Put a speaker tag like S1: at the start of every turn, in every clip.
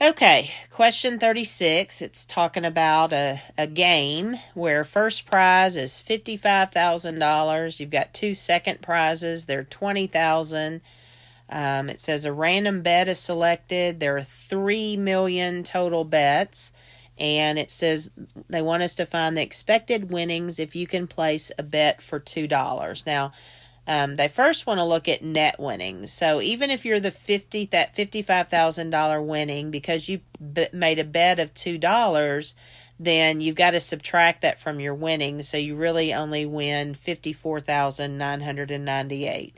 S1: Okay, question 36. It's talking about a game where first prize is $55,000. You've got two second prizes. They're $20,000. It says a random bet is selected. There are 3 million total bets. And it says they want us to find the expected winnings if you can place a bet for $2. Now, they first want to look at net winnings. So even if you're that $55,000 winning because you made a bet of $2, then you've got to subtract that from your winnings. So you really only win $54,998.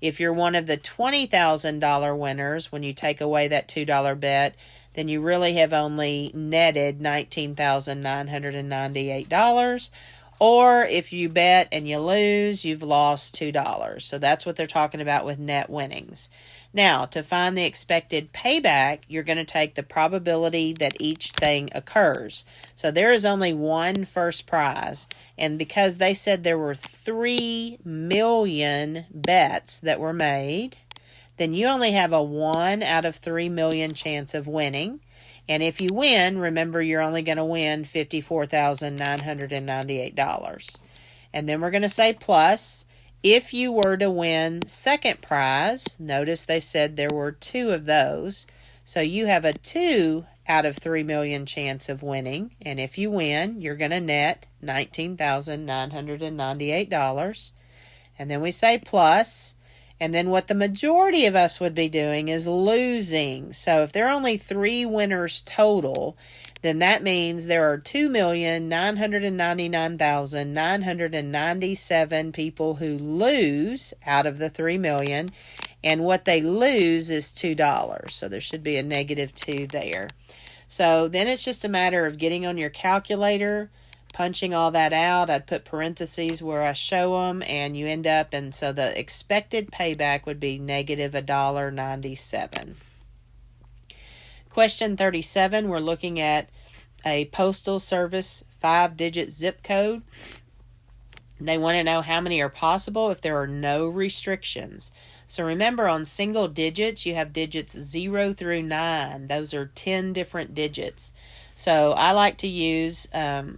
S1: If you're one of the $20,000 winners, when you take away that $2 bet, then you really have only netted $19,998. Or if you bet and you lose, you've lost $2. So that's what they're talking about with net winnings. Now, to find the expected payback, you're going to take the probability that each thing occurs. So there is only one first prize. And because they said there were 3 million bets that were made, then you only have a 1 out of 3 million chance of winning. And if you win, remember you're only going to win $54,998. And then we're going to say plus. If you were to win second prize, notice they said there were 2 of those. So you have a 2 out of 3 million chance of winning. And if you win, you're going to net $19,998. And then we say plus. And then what the majority of us would be doing is losing. So if there are only 3 winners total, then that means there are 2,999,997 people who lose out of the 3 million. And what they lose is $2. So there should be a -2 there. So then it's just a matter of getting on your calculator, punching all that out. I'd put parentheses where I show them, and you end up, and so the expected payback would be -$1.97. Question 37, we're looking at a postal service 5-digit zip code. They want to know how many are possible if there are no restrictions. So remember, on single digits, you have digits 0 through 9. Those are 10 different digits. So I like to use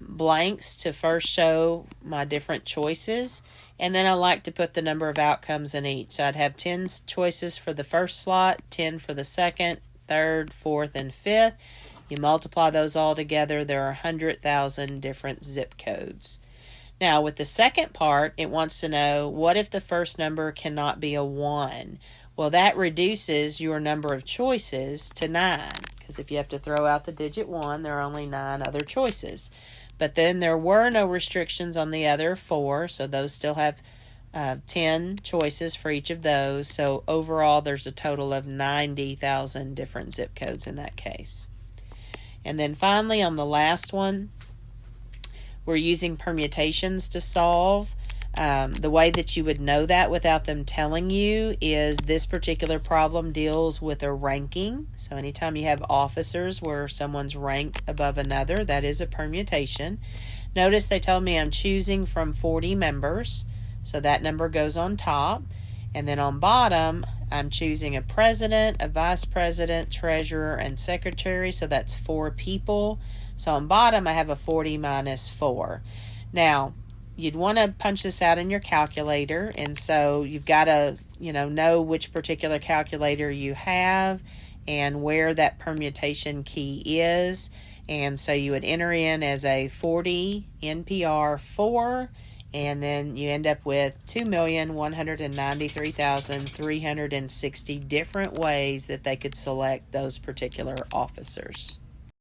S1: blanks to first show my different choices, and then I like to put the number of outcomes in each. So I'd have 10 choices for the first slot, 10 for the second, third, fourth, and fifth. You multiply those all together, there are 100,000 different zip codes. Now, with the second part, it wants to know, what if the first number cannot be a 1? Well, that reduces your number of choices to 9. Because if you have to throw out the digit 1, there are only 9 other choices. But then there were no restrictions on the other 4, so those still have 10 choices for each of those. So overall, there's a total of 90,000 different zip codes in that case. And then finally, on the last one, we're using permutations to solve. The way that you would know that without them telling you is this particular problem deals with a ranking. So anytime you have officers where someone's ranked above another, that is a permutation. Notice they told me I'm choosing from 40 members. So that number goes on top. And then on bottom, I'm choosing a president, a vice president, treasurer, and secretary. So that's 4 people. So on bottom, I have a 40 minus 4. Now, you'd want to punch this out in your calculator, and so you've got to, know which particular calculator you have and where that permutation key is. And so you would enter in as a 40 NPR 4, and then you end up with 2,193,360 different ways that they could select those particular officers.